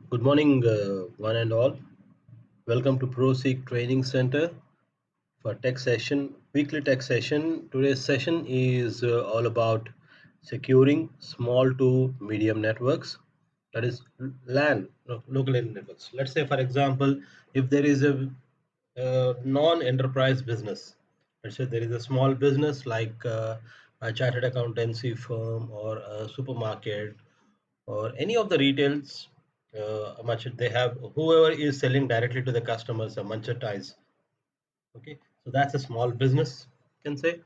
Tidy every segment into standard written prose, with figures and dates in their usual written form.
Good morning, one and all. Welcome to ProSeek Training Center for Tech Session, weekly tech session. Today's session is all about securing small to medium networks, that is LAN, local area networks. Let's say, for example, if there is a non-enterprise business, let's say there is a small business like a chartered accountancy firm or a supermarket or any of the retails much they have, whoever is selling directly to the customers, a merchandise. Okay, so that's a small business, you can say,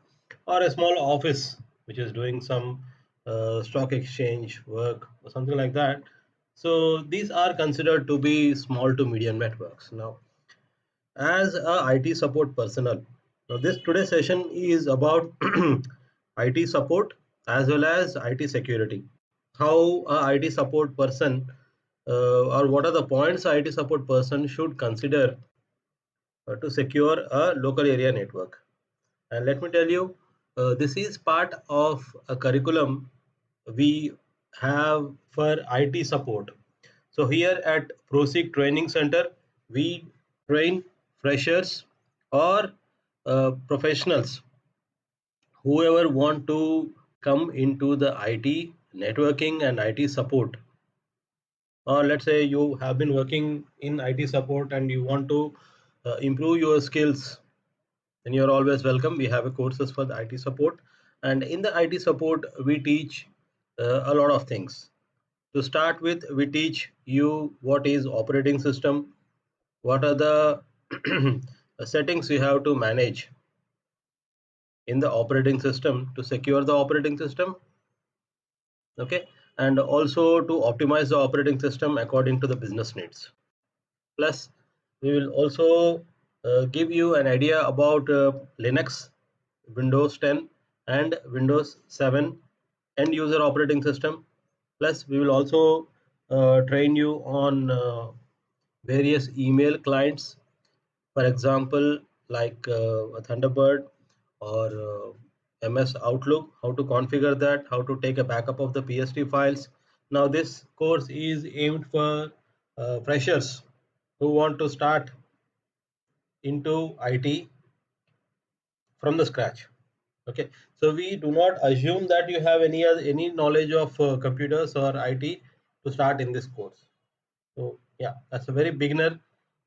or a small office which is doing some stock exchange work or something like that. So these are considered to be small to medium networks. Now, as a IT support personnel, now this today's session is about IT support as well as IT security. How a IT support person or what are the points a IT support person should consider to secure a local area network. And let me tell you, this is part of a curriculum we have for IT support. So here at ProSeek Training Center, we train freshers or professionals, whoever want to come into the IT networking and IT support. Or let's say you have been working in IT support and you want to improve your skills, then you're always welcome. We have a courses for the IT support, and in the IT support we teach a lot of things. To start with, we teach you what is operating system, what are the settings you have to manage in the operating system to secure the operating system. Okay, and also to optimize the operating system according to the business needs. Plus, we will also give you an idea about Linux, Windows 10, and Windows 7 end user operating system. Plus, we will also train you on various email clients, for example, like a Thunderbird or MS Outlook, how to configure that, how to take a backup of the PST files. Now, this course is aimed for freshers who want to start into IT from the scratch. Okay, so we do not assume that you have any knowledge of computers or IT to start in this course. So yeah, that's a very beginner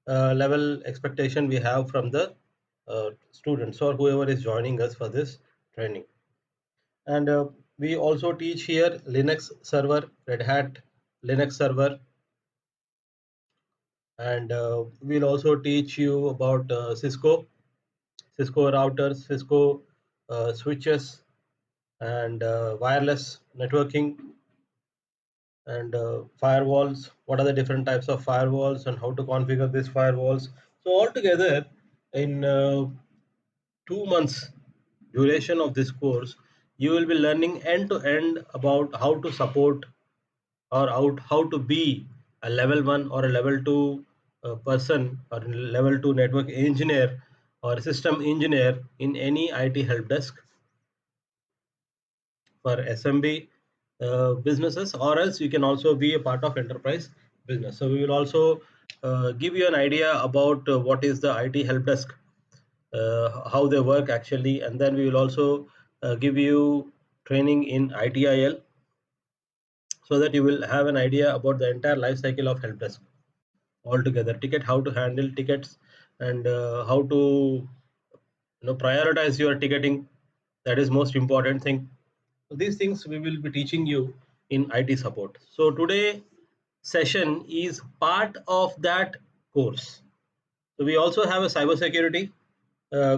level expectation we have from the students or whoever is joining us for this training. And we also teach here Linux server, Red Hat Linux server, and we'll also teach you about Cisco routers, Cisco switches, and wireless networking, and firewalls. What are the different types of firewalls and how to configure these firewalls? So altogether, in 2 months duration of this course, you will be learning end to end about how to support or how to be a level 1 or a level 2 person or level 2 network engineer or system engineer in any IT help desk for SMB businesses, or else you can also be a part of enterprise business. So we will also give you an idea about what is the IT help desk, how they work actually, and then we will also give you training in ITIL, so that you will have an idea about the entire life cycle of help desk altogether. Ticket, how to handle tickets, and how to prioritize your ticketing. That is most important thing. So these things we will be teaching you in IT support. So today session is part of that course. So we also have a cybersecurity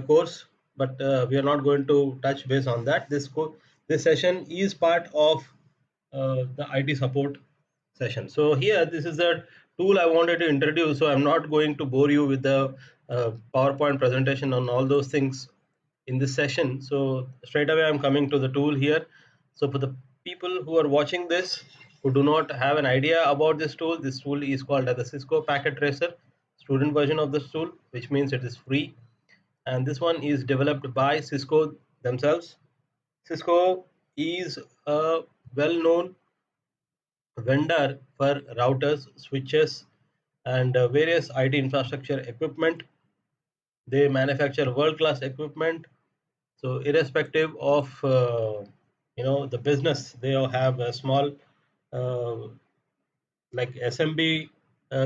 course, but we are not going to touch base on that. This session is part of the IT support session. So here, this is the tool I wanted to introduce. So I'm not going to bore you with the PowerPoint presentation on all those things in this session. So straight away, I'm coming to the tool here. So for the people who are watching this, who do not have an idea about this tool is called as the Cisco Packet Tracer student version of this tool, which means it is free. And this one is developed by Cisco themselves. Cisco is a well-known vendor for routers, switches, and various IT infrastructure equipment. They manufacture world-class equipment. So irrespective of the business, they all have a small uh, like SMB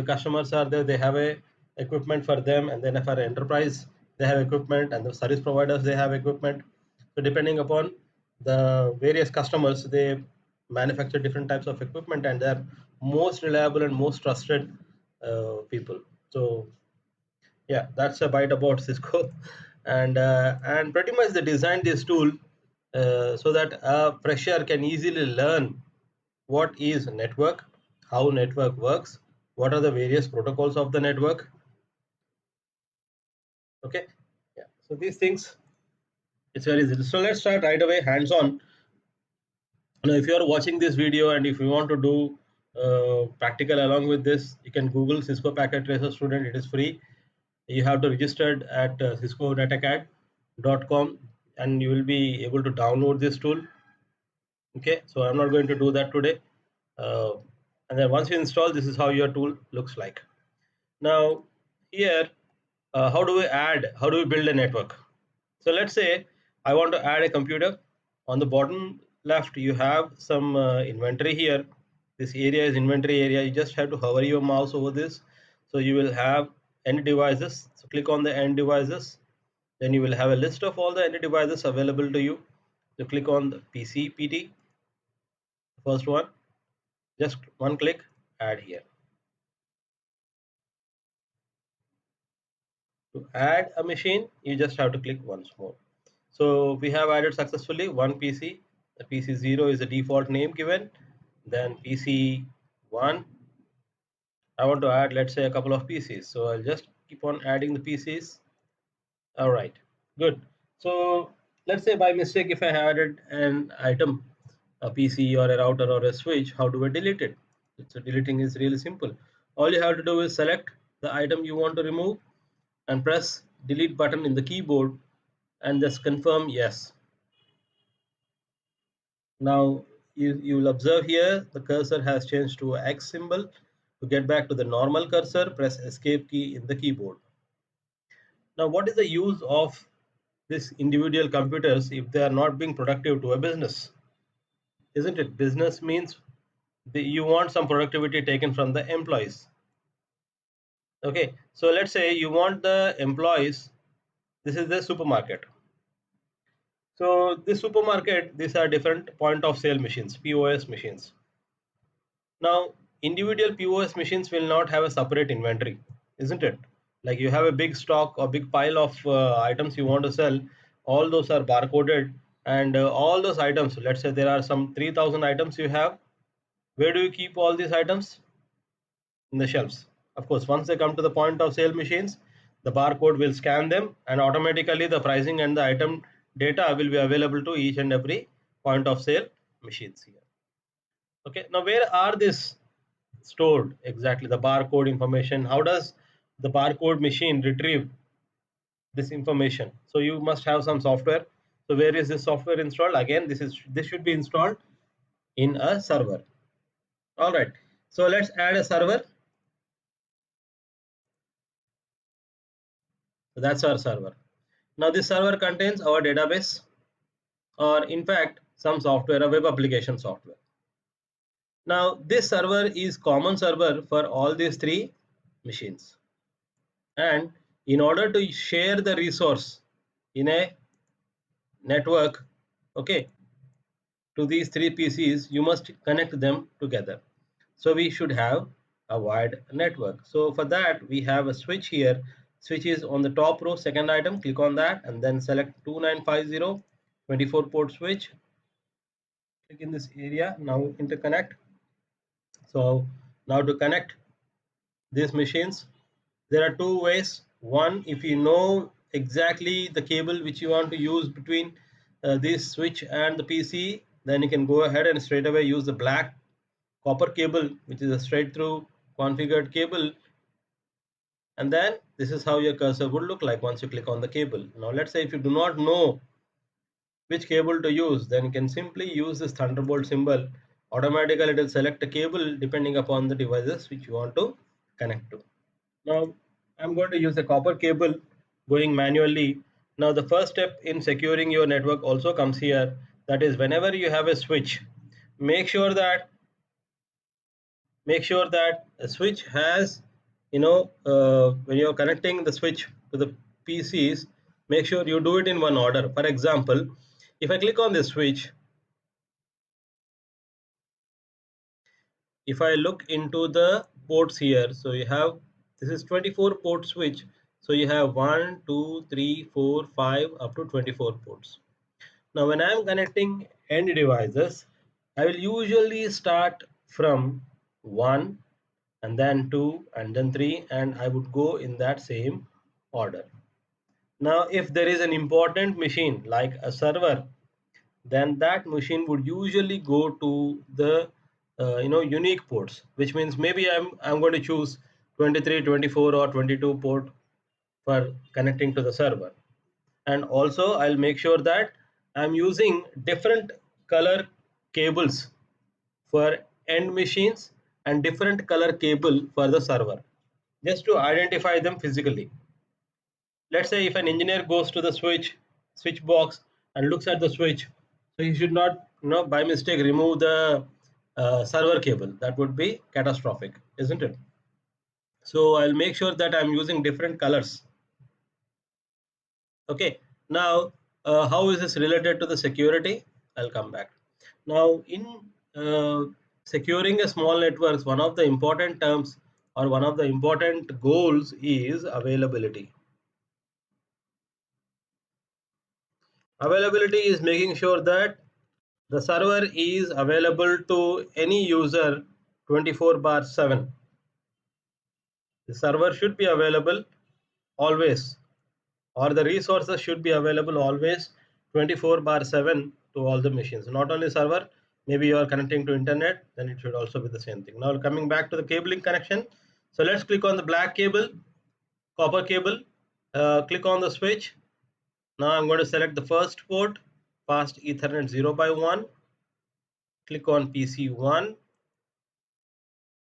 customers are there. They have a equipment for them, and then for enterprise they have equipment, and the service providers they have equipment. So depending upon the various customers, they manufacture different types of equipment, and they're most reliable and most trusted people. So yeah, that's a bite about Cisco, and pretty much they designed this tool so that a fresher can easily learn what is network, how network works, what are the various protocols of the network. Okay, yeah. So these things, it's very easy. So let's start right away, hands on. Now, if you are watching this video and if you want to do practical along with this, you can Google Cisco Packet Tracer Student. It is free. You have to register at cisco.netacad.com, and you will be able to download this tool. Okay, so I'm not going to do that today. uh, and then once you install, this is how your tool looks like. Now here, how do we build a network? So let's say I want to add a computer. On the bottom left you have some inventory here. This area is inventory area. You just have to hover your mouse over this, so you will have end devices. So click on the end devices, then you will have a list of all the end devices available to you. So click on the PC PT, first one, just one click, add here. To add a machine, you just have to click once more. So we have added successfully one PC. The PC 0 is the default name given. Then PC 1, I want to add, let's say, a couple of PCs. So I'll just keep on adding the PCs. All right, good. So let's say by mistake, if I added an item, a PC or a router or a switch, how do I delete it? So deleting is really simple. All you have to do is select the item you want to remove and press delete button in the keyboard and just confirm yes. Now you will observe here the cursor has changed to X symbol. To get back to the normal cursor, press escape key in the keyboard. Now what is the use of these individual computers if they are not being productive to a business? Isn't it? Business means you want some productivity taken from the employees. Okay, so let's say you want the employees, this is the supermarket. So this supermarket, these are different point of sale machines, POS machines. Now individual POS machines will not have a separate inventory, isn't it? Like you have a big stock or big pile of items you want to sell, all those are barcoded, and all those items, let's say there are some 3000 items you have. Where do you keep all these items? In the shelves. Of course, once they come to the point of sale machines, the barcode will scan them, and automatically the pricing and the item data will be available to each and every point of sale machines here. Okay, now where are these stored exactly? The barcode information. How does the barcode machine retrieve this information? So you must have some software. So where is this software installed? Again, this should be installed in a server. All right. So let's add a server. So that's our server. Now this server contains our database, or in fact some software, a web application software. Now this server is common server for all these three machines, and in order to share the resource in a network, okay, to these three PCs, you must connect them together. So we should have a wide network. So for that we have a switch here. Switch is on the top row, second item. Click on that and then select 2950 24 port switch. Click in this area. Now interconnect. So now to connect these machines, there are two ways. One, if you know exactly the cable which you want to use between this switch and the PC, then you can go ahead and straight away use the black copper cable, which is a straight through configured cable. And then this is how your cursor would look like once you click on the cable. Now let's say if you do not know which cable to use, then you can simply use this Thunderbolt symbol Automatically it will select a cable depending upon the devices which you want to connect to. Now I'm going to use a copper cable going manually. Now the first step in securing your network also comes here, that is whenever you have a switch, make sure that a switch has, when you're connecting the switch to the PCs, make sure you do it in one order. For example, if I click on this switch, if I look into the ports here, so you have, this is 24 port switch, so you have 1 2 3 4 5 up to 24 ports. Now when I am connecting end devices, I will usually start from 1 and then 2 and then 3, and I would go in that same order. Now if there is an important machine like a server, then that machine would usually go to the unique ports, which means maybe I'm going to choose 23, 24 or 22 port for connecting to the server. And also I'll make sure that I'm using different color cables for end machines and different color cable for the server, just to identify them physically. Let's say if an engineer goes to the switch box and looks at the switch, so he should not, by mistake remove the server cable. That would be catastrophic, isn't it? So I'll make sure that I'm using different colors. Okay, now how is this related to the security? I'll come back. Now in securing a small networks, one of the important terms or one of the important goals is availability. Availability is making sure that the server is available to any user 24/7. The server should be available always, or the resources should be available always 24/7 to all the machines. Not only server, maybe you are connecting to internet, then it should also be the same thing. Now coming back to the cabling connection. So let's click on the black cable, copper cable, click on the switch. Now I'm going to select the first port, fast Ethernet 0x1, click on PC1,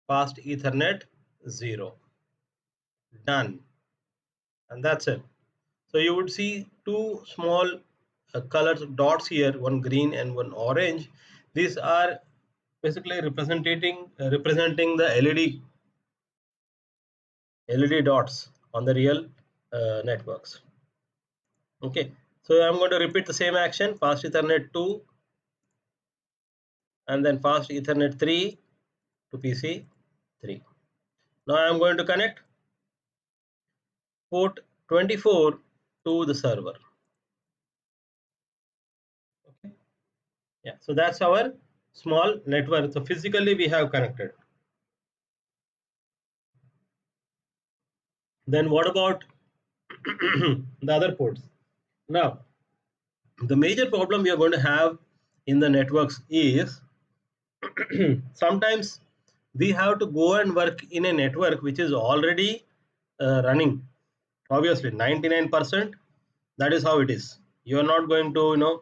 fast Ethernet 0. Done. And that's it. So you would see two small colored dots here, one green and one orange. These are basically representing the LED dots on the real networks. Okay, so I'm going to repeat the same action, fast Ethernet 2 and then fast Ethernet 3 to PC 3. Now I'm going to connect port 24 to the server. Okay. Yeah, so that's our small network. So physically we have connected. Then what about the other ports? Now the major problem we are going to have in the networks is sometimes we have to go and work in a network which is already running. Obviously 99%, that is how it is. You are not going to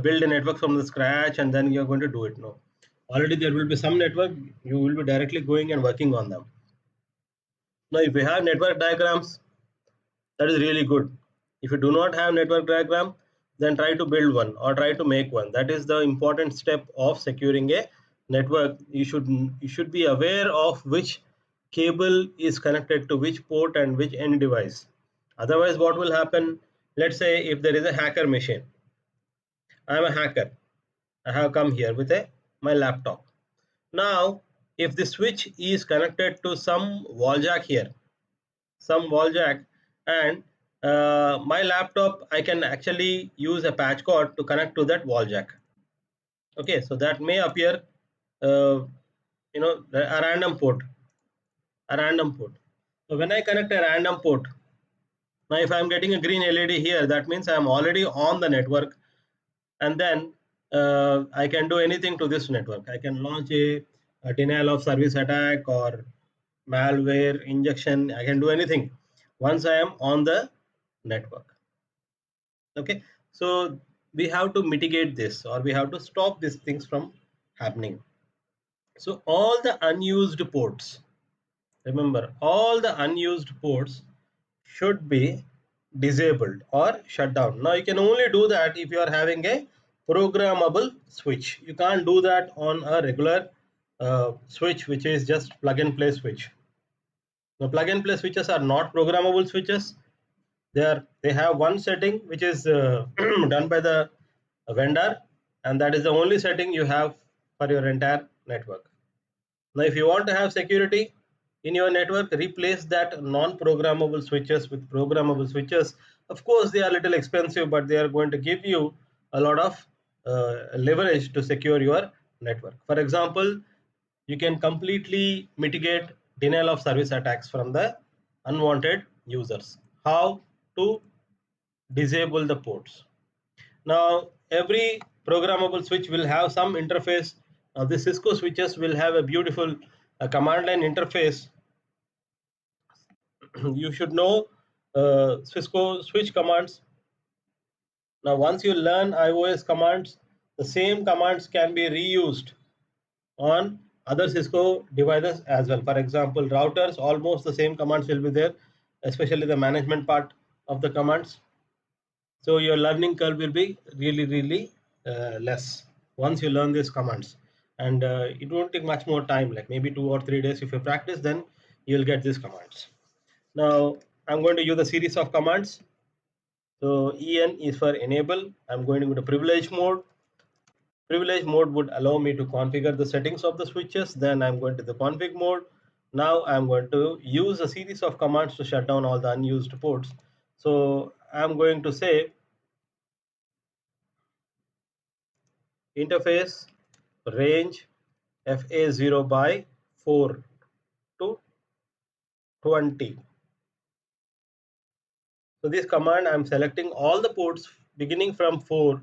build a network from the scratch and then you're going to do it. No, already there will be some network, you will be directly going and working on them. Now if you have network diagrams, that is really good. If you do not have network diagram, then try to build one or try to make one. That is the important step of securing a network. You should be aware of which cable is connected to which port and which end device. Otherwise what will happen, let's say if there is a hacker machine, I am a hacker, I have come here with my laptop. Now if the switch is connected to some wall jack here, some wall jack, and my laptop, I can actually use a patch cord to connect to that wall jack. Okay, so that may appear uh, a random port, so when I connect a random port, now if I'm getting a green LED here, that means I'm already on the network, and then I can do anything to this network. I can launch a denial of service attack or malware injection. I can do anything once I am on the network. Okay, so we have to mitigate this, or we have to stop these things from happening. So all the unused ports, remember, all the unused ports should be disabled or shut down. Now you can only do that if you are having a programmable switch. You can't do that on a regular switch which is just plug and play switch. The plug and play switches are not programmable switches. They have one setting which is done by the vendor, and that is the only setting you have for your entire network. Now if you want to have security in your network, replace that non-programmable switches with programmable switches. Of course they are a little expensive, but they are going to give you a lot of leverage to secure your network. For example, you can completely mitigate denial of service attacks from the unwanted users. How to disable the ports? Now every programmable switch will have some interface. The Cisco switches will have a beautiful command line interface. You should know Cisco switch commands. Now once you learn iOS commands, the same commands can be reused on other Cisco devices as well. For example, routers, almost the same commands will be there, especially the management part of the commands. So your learning curve will be really less once you learn these commands, and it won't take much more time, like maybe 2 or 3 days. If you practice, then you'll get these commands. Now I'm going to use a series of commands. So en is for enable. I'm going to go to privilege mode. Privilege mode would allow me to configure the settings of the switches. Then I'm going to the config mode. Now I'm going to use a series of commands to shut down all the unused ports. So I'm going to say interface range FA0 by 4 to 20. So this command, I'm selecting all the ports beginning from 4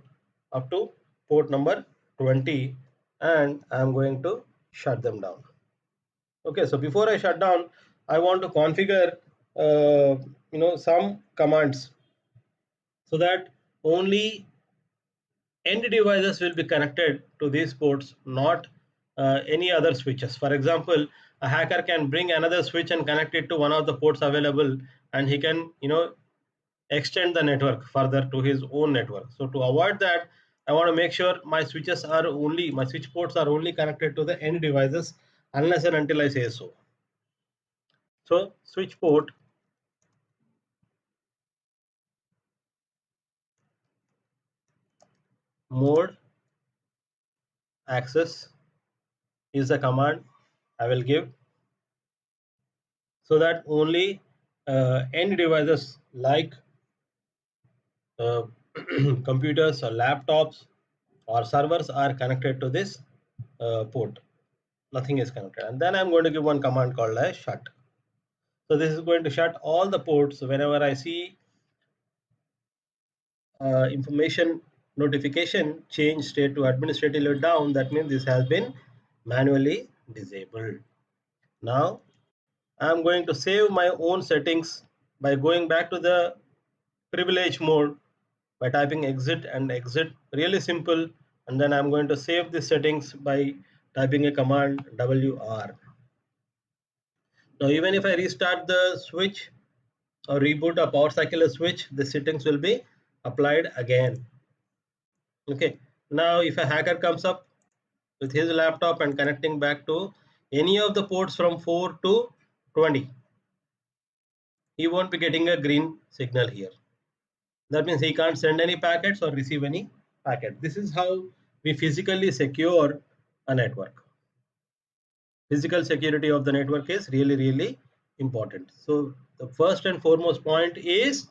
up to port number 20, and I'm going to shut them down. Okay, so before I shut down, I want to configure some commands so that only end devices will be connected to these ports, not any other switches. For example, a hacker can bring another switch and connect it to one of the ports available, and he can extend the network further to his own network. So to avoid that, I want to make sure my switch ports are only connected to the end devices unless and until I say so. So switch port mode access is the command I will give, so that only end devices like uh, computers or laptops or servers are connected to this port. Nothing is connected, and then I'm going to give one command called as shut. So this is going to shut all the ports whenever I see information notification change state to administratively down. That means this has been manually disabled. Now I'm going to save my own settings by going back to the privilege mode by typing exit and exit, really simple. And then I'm going to save the settings by typing a command WR. Now even if I restart the switch or reboot a power cycle switch, the settings will be applied again. Okay, now if a hacker comes up with his laptop and connecting back to any of the ports from 4 to 20, he won't be getting a green signal here. That means he can't send any packets or receive any packet. This is how we physically secure a network. Physical security of the network is really important. So the first and foremost point is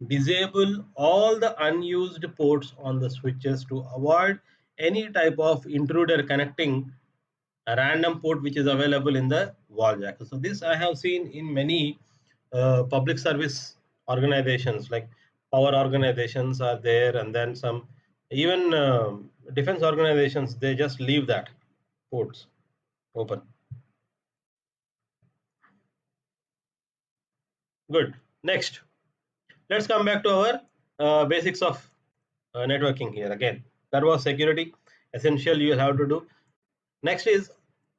disable all the unused ports on the switches to avoid any type of intruder connecting a random port which is available in the wall jack. So this I have seen in many public service organizations, like power organizations are there, and then some even defense organizations, they just leave that ports open. Good. Next, let's come back to our basics of networking here again. That was security, essential you have to do. Next is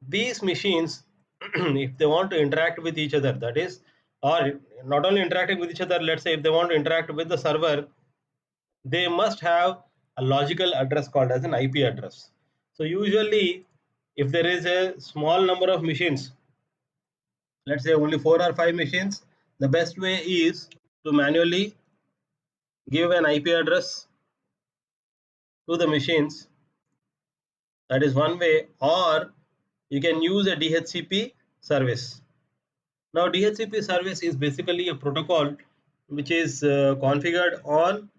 these machines, if they want to interact with each other, that is, or not only interacting with each other, let's say if they want to interact with the server, they must have a logical address called as an IP address. So usually if there is a small number of machines, let's say only 4 or 5 machines, the best way is to manually give an IP address to the machines. That is one way, or you can use a DHCP service. Now DHCP service is basically a protocol which is configured on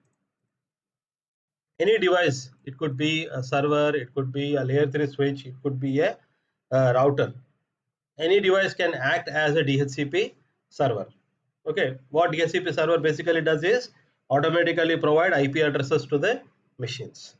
any device. It could be a server, it could be a layer 3 switch, it could be a router. Any device can act as a DHCP server. Okay, what DHCP server basically does is automatically provide IP addresses to the machines.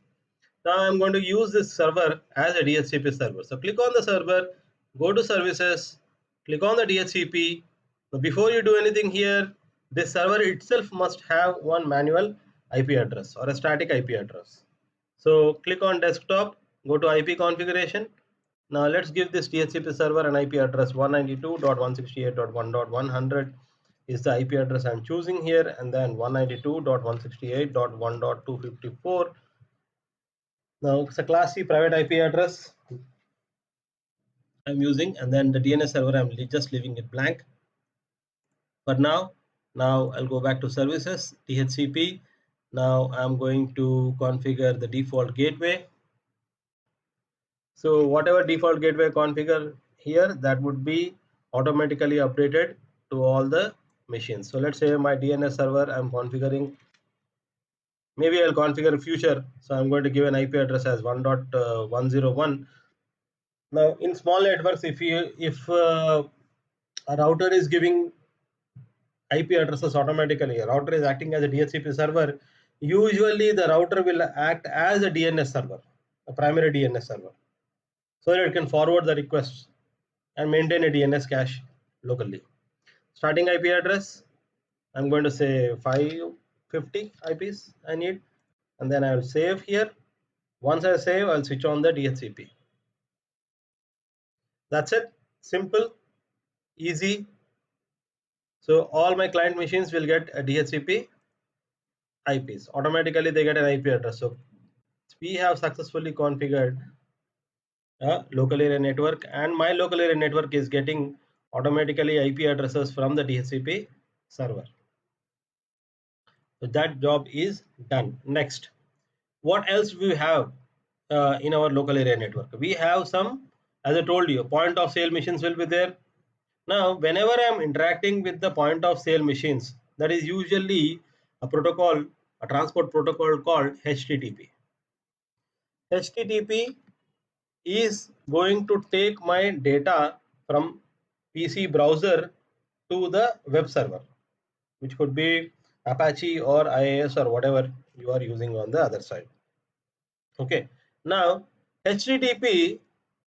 Now I'm going to use this server as a DHCP server. So click on the server, go to services, click on the DHCP. But before you do anything here, this server itself must have one manual IP address or a static IP address. So click on desktop, go to IP configuration. Now let's give this DHCP server an IP address 192.168.1.100 is the IP address I'm choosing here, and then 192.168.1.254. Now it's a class C private IP address I'm using, and then the DNS server I'm just leaving it blank for now. Now I'll go back to services, DHCP. Now I'm going to configure the default gateway. So whatever default gateway configure here, that would be automatically updated to all the machines. So let's say my DNS server I'm configuring, maybe I'll configure future, so I'm going to give an IP address as 1.101. Now in small networks, if a router is giving IP addresses automatically, a router is acting as a DHCP server, usually the router will act as a DNS server, a primary DNS server, so that it can forward the requests and maintain a DNS cache locally. Starting IP address, I'm going to say 550 IPs I need, and then I will save here. Once I save, I'll switch on the DHCP. That's it. Simple, easy. So all my client machines will get a DHCP IPs. Automatically they get an IP address. So we have successfully configured a local area network, and my local area network is getting automatically IP addresses from the DHCP server. So that job is done. Next, what else we have in our local area network? We have some, as I told you, point of sale machines will be there. Now whenever I'm interacting with the point of sale machines, that is usually a protocol, a transport protocol called HTTP. HTTP is going to take my data from PC browser to the web server, which could be Apache or IIS or whatever you are using on the other side. Okay, now HTTP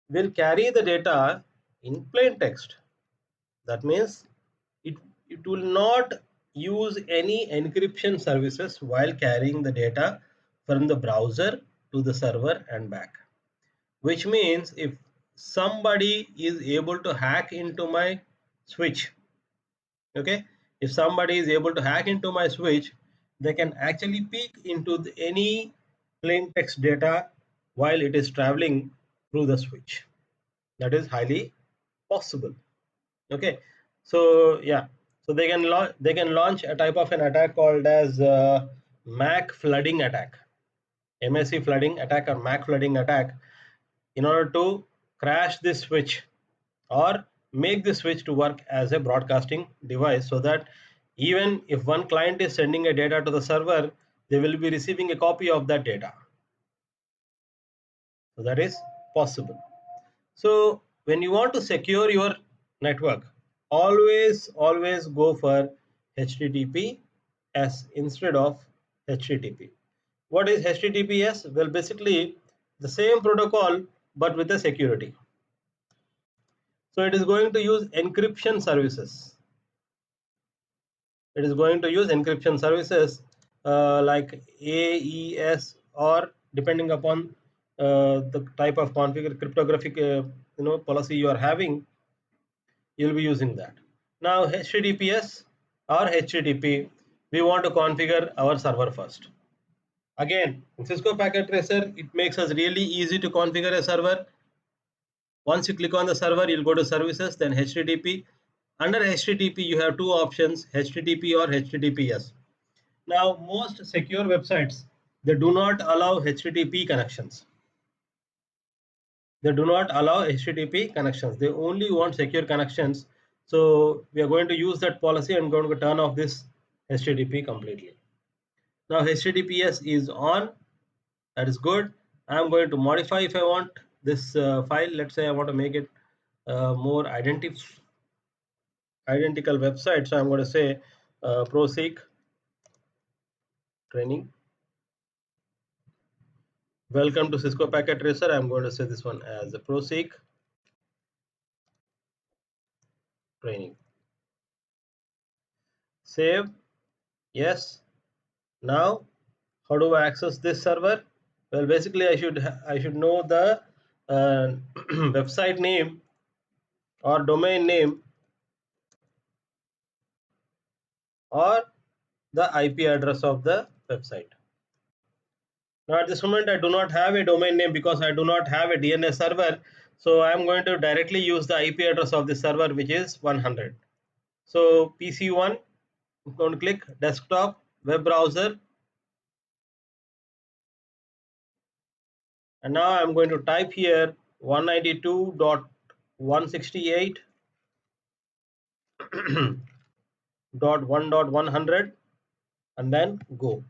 will carry the data in plain text. That means it will not use any encryption services while carrying the data from the browser to the server and back. Which means if somebody is able to hack into my switch, okay, if somebody is able to hack into my switch, they can actually peek into any plain text data while it is traveling through the switch. That is highly possible. Okay, so yeah, so they can launch a type of an attack called as MAC flooding attack, MAC flooding attack or MAC flooding attack, in order to crash this switch or make the switch to work as a broadcasting device, so that even if one client is sending a data to the server, they will be receiving a copy of that data. So that is possible. So when you want to secure your network, always go for HTTPS instead of HTTP. What is HTTPS? Well, basically the same protocol but with the security. So it is going to use encryption services. It is going to use encryption services like AES, or depending upon the type of configure cryptographic policy you are having, you'll be using that. Now HTTPS or HTTP, we want to configure our server first. Again, in Cisco Packet Tracer, it makes us really easy to configure a server. Once you click on the server, you'll go to services, then HTTP. Under HTTP, you have two options, HTTP or HTTPS. Now, most secure websites, they do not allow HTTP connections. They do not allow HTTP connections. They only want secure connections. So we are going to use that policy and going to turn off this HTTP completely. Now HTTPS is on. That is good. I'm going to modify if I want this file. Let's say I want to make it more identical website. So I'm going to say ProSeek training. Welcome to Cisco Packet Tracer. I'm going to say this one as a ProSeek training. Save. Yes. Now, how do I access this server? Well, basically, I should know the website name or domain name or the IP address of the website. Now at this moment I do not have a domain name because I do not have a DNS server, so I am going to directly use the IP address of the server, which is 100. So PC1, I'm going to click desktop web browser, and now I'm going to type here 192.168.1.100 and then go.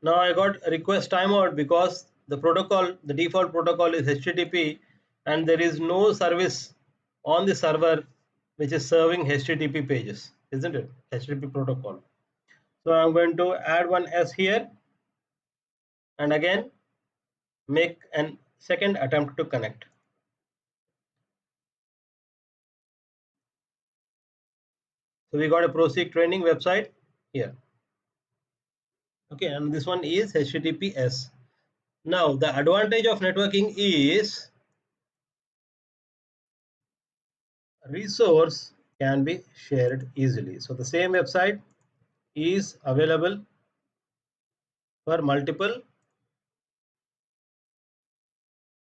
Now I got a request timeout because the default protocol is HTTP, and there is no service on the server which is serving HTTP pages, isn't it? HTTP protocol. So I'm going to add one S here and again make an second attempt to connect. So we got a ProSeek training website here. Okay, and this one is HTTPS. Now the advantage of networking is resource can be shared easily. So the same website is available for multiple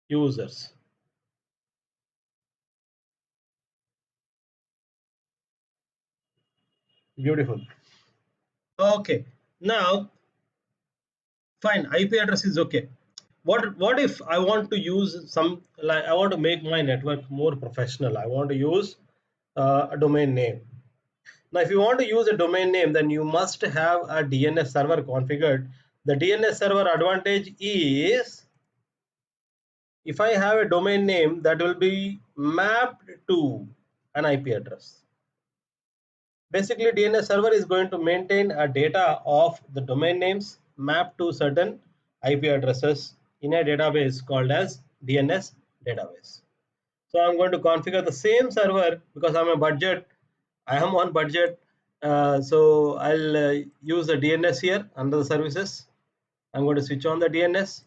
users. Beautiful. Okay, now fine, IP address is okay. What if I want to use I want to make my network more professional? I want to use a domain name. Now if you want to use a domain name, then you must have a DNS server configured. The DNS server advantage is, if I have a domain name, that will be mapped to an IP address. Basically, DNS server is going to maintain a data of the domain names mapped to certain IP addresses in a database called as DNS database. So I'm going to configure the same server because I am on budget. So I'll use the DNS here under the services. I'm going to switch on the DNS,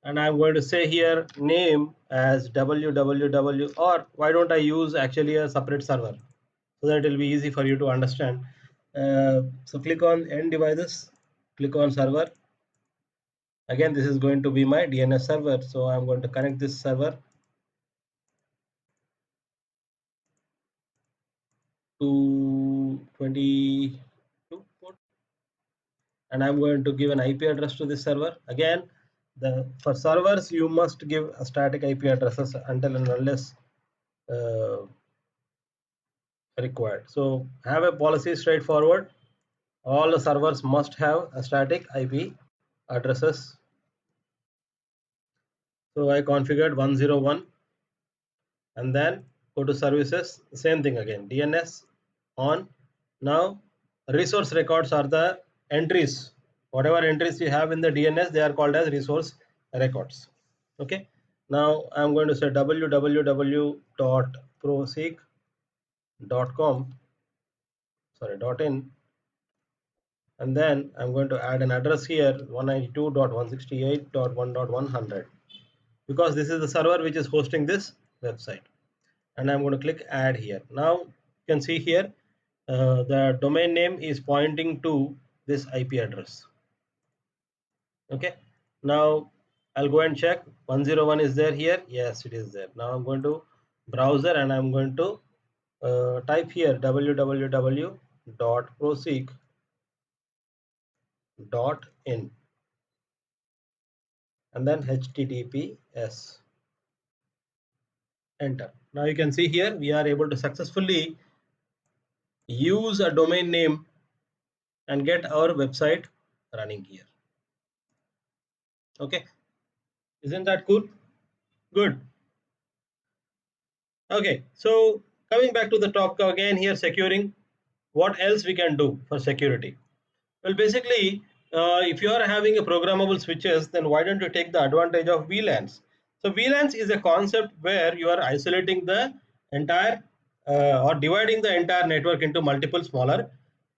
and I'm going to say here name as www, or why don't I use actually a separate server so that it will be easy for you to understand. So click on end devices, click on server. Again, this is going to be my DNS server, so I'm going to connect this server to 22 port, and I'm going to give an IP address to this server. Again, for servers you must give a static IP addresses until and unless required. So have a policy straightforward. All the servers must have a static IP addresses. So I configured 101 and then go to services, same thing again, DNS on. Now resource records are the entries, whatever entries you have in the DNS, they are called as resource records. Okay, now I'm going to say www.proseek.com, sorry, .in, and then I'm going to add an address here 192.168.1.100 because this is the server which is hosting this website, and I'm going to click add here. Now you can see here the domain name is pointing to this IP address. Okay, now I'll go and check 101 is there here. Yes, it is there. Now I'm going to browser and I'm going to type here www.proseek.in and then https, enter. Now you can see here we are able to successfully use a domain name and get our website running here. Okay, isn't that cool? Good. Okay, so coming back to the topic again here, securing. What else we can do for security? Well, basically, if you are having a programmable switches, then why don't you take the advantage of VLANs? So VLANs is a concept where you are isolating the entire or dividing the entire network into multiple smaller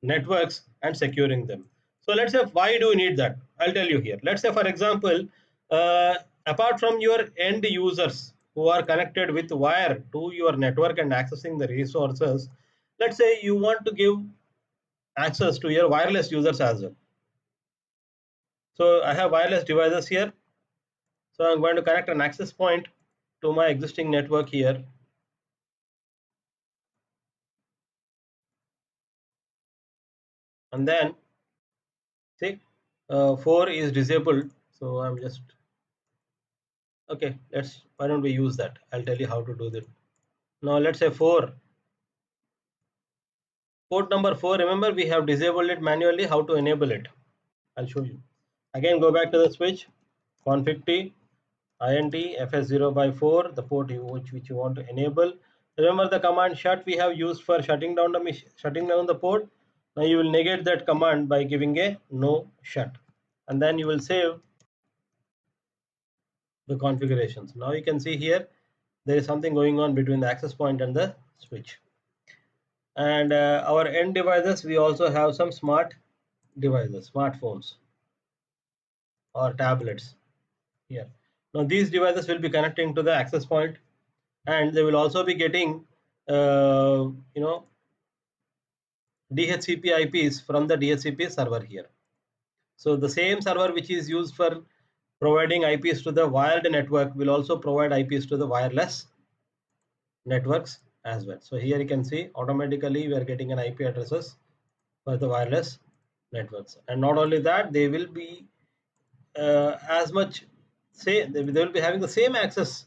networks and securing them. So let's say, why do you need that? I'll tell you here. Let's say, for example, uh, apart from your end users who are connected with wire to your network and accessing the resources, let's say you want to give access to your wireless users as well. So I have wireless devices here. So I'm going to connect an access point to my existing network here. And then see, 4 is disabled. So I'm just, okay, why don't we use that? I'll tell you how to do that. Now let's say 4. Port number 4, remember we have disabled it manually. How to enable it? I'll show you. Again, go back to the switch, config T, int fs0/4, the port which you want to enable. Remember the command shut we have used for shutting down the port. Now you will negate that command by giving a no shut, and then you will save the configurations. Now you can see here there is something going on between the access point and the switch. And our end devices, we also have some smart devices, smartphones or tablets here. Now these devices will be connecting to the access point, and they will also be getting you know, DHCP IPs from the DHCP server here. So the same server which is used for providing IPs to the wired network will also provide IPs to the wireless networks as well. So here you can see automatically we are getting an IP addresses for the wireless networks, and not only that, they will be as much, say they will be having the same access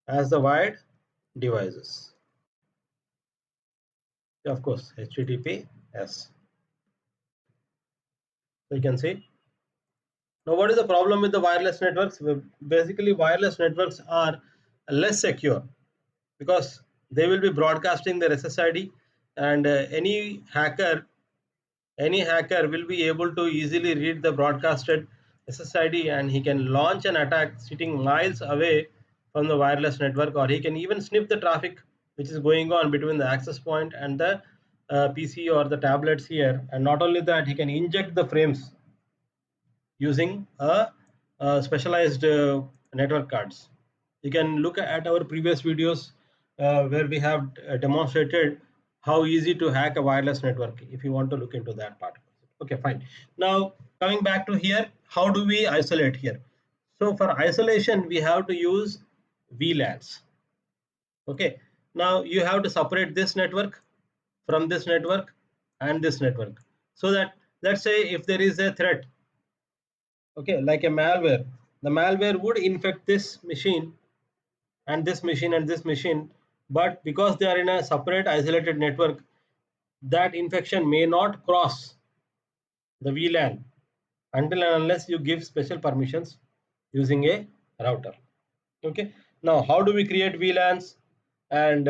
as the wired devices. Of course, HTTPS. So you can see. Now, what is the problem with the wireless networks? Well, basically, wireless networks are less secure because they will be broadcasting their SSID, and any hacker will be able to easily read the broadcasted SSID, and he can launch an attack sitting miles away from the wireless network, or he can even snip the traffic which is going on between the access point and the PC or the tablets here. And not only that, he can inject the frames using a specialized network cards. You can look at our previous videos where we have demonstrated how easy to hack a wireless network, if you want to look into that part. Okay, fine. Now coming back to here, how do we isolate here? So for isolation we have to use VLANs. Okay, now you have to separate this network from this network and this network, so that, let's say if there is a threat, okay, like a malware, the malware would infect this machine and this machine and this machine, but because they are in a separate isolated network, that infection may not cross the VLAN until and unless you give special permissions using a router. Okay, now how do we create VLANs, and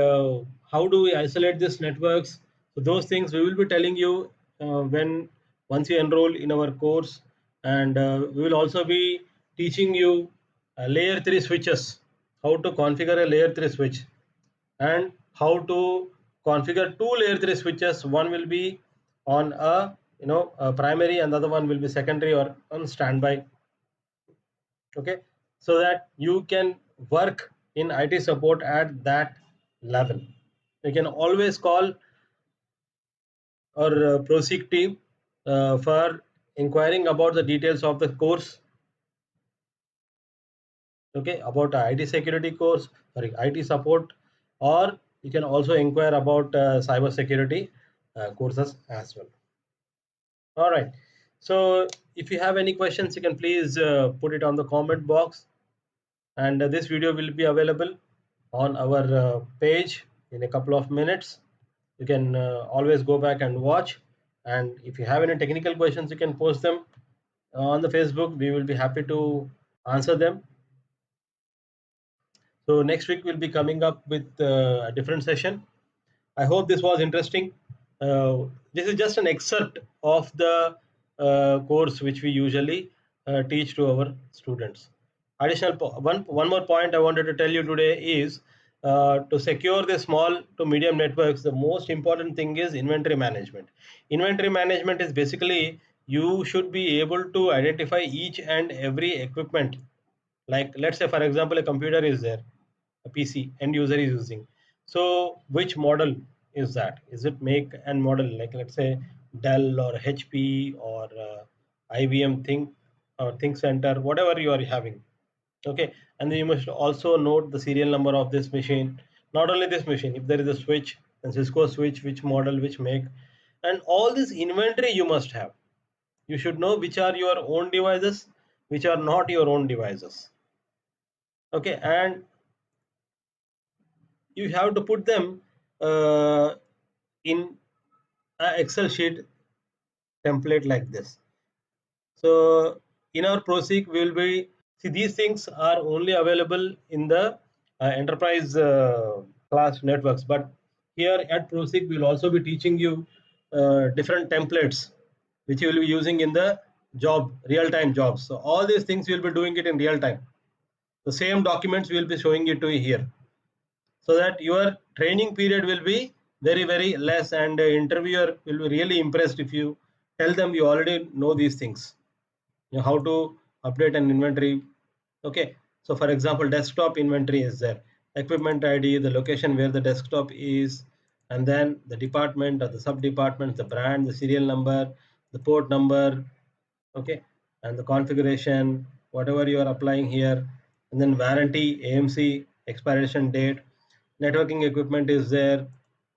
how do we isolate these networks? So those things we will be telling you when once you enroll in our course, and we will also be teaching you layer 3 switches, how to configure a layer 3 switch, and how to configure two layer 3 switches. One will be on a primary and the other one will be secondary or on standby. Okay, so that you can work in IT support at that level. You can always call our ProSeek team for inquiring about the details of the course. Okay, about IT security course, sorry, IT support, or you can also inquire about cyber security courses as well. All right, so if you have any questions, you can please put it on the comment box, and this video will be available on our page in a couple of minutes. You can always go back and watch, and if you have any technical questions, you can post them on the Facebook. We will be happy to answer them. So next week we'll be coming up with a different session. I hope this was interesting. This is just an excerpt of the course which we usually teach to our students. One more point I wanted to tell you today is to secure the small to medium networks. The most important thing is inventory management. Inventory management is basically you should be able to identify each and every equipment. Like let's say for example a computer is there, a PC end user is using. So which model is that? Is it make and model, like let's say Dell or HP or IBM Think Center, whatever you are having. Okay, and then you must also note the serial number of this machine. Not only this machine, if there is a switch and Cisco switch, which model, which make, and all this inventory you must have. You should know which are your own devices, which are not your own devices. Okay, and you have to put them in a Excel sheet template like this. So in our ProSeek, we will be see these things are only available in the enterprise class networks. But here at ProSeek, we will also be teaching you different templates which you will be using in the job real-time jobs. So all these things we will be doing it in real time. The same documents we will be showing it to you here, so that your training period will be very less, and interviewer will be really impressed if you tell them you already know these things, you know, how to update an inventory. Okay, so for example desktop inventory is there, equipment ID, the location where the desktop is, and then the department or the sub department, the brand, the serial number, the port number. Okay, and the configuration, whatever you are applying here, and then warranty, AMC, expiration date, networking equipment is there,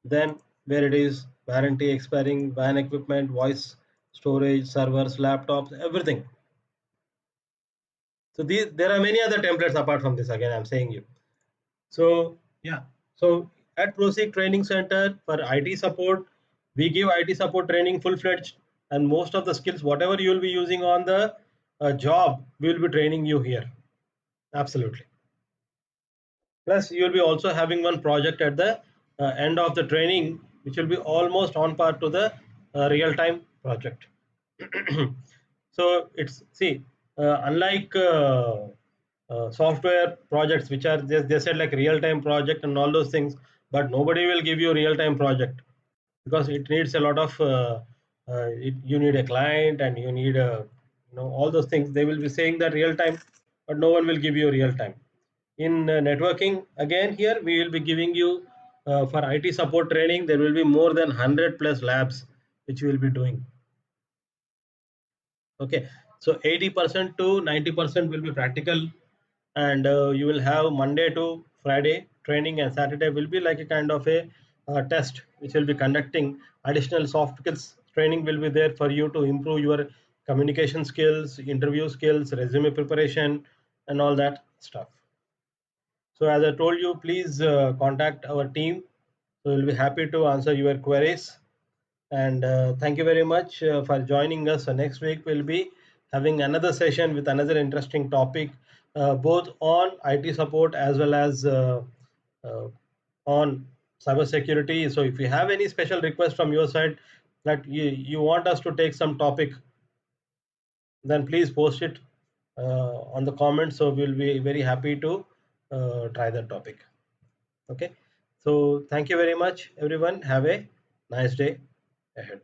then where it is, warranty expiring, WAN equipment, voice storage, servers, laptops, everything. So these, there are many other templates apart from this, again I'm saying you. So yeah, so at ProSeek Training Center for IT support, we give IT support training full-fledged, and most of the skills, whatever you will be using on the job, we will be training you here. Absolutely. Plus, you will be also having one project at the end of the training, which will be almost on par to the real-time project. So it's see, unlike software projects, which are they said like real-time project and all those things, but nobody will give you real-time project because it needs a lot of you need a client and you need a, you know, all those things. They will be saying that real time, but no one will give you real time. In networking, again here we will be giving you for IT support training, there will be more than 100 plus labs which we will be doing. Okay, so 80% to 90% will be practical, and you will have Monday to Friday training, and Saturday will be like a kind of a test which will be conducting. Additional soft skills training will be there for you to improve your communication skills, interview skills, resume preparation, and all that stuff. So as I told you, please contact our team. So we'll be happy to answer your queries. And thank you very much for joining us. So next week we'll be having another session with another interesting topic, both on IT support as well as uh, on cybersecurity. So if you have any special request from your side that you want us to take some topic, then please post it on the comments. So we'll be very happy to try that topic. Okay. So thank you very much, everyone. Have a nice day ahead.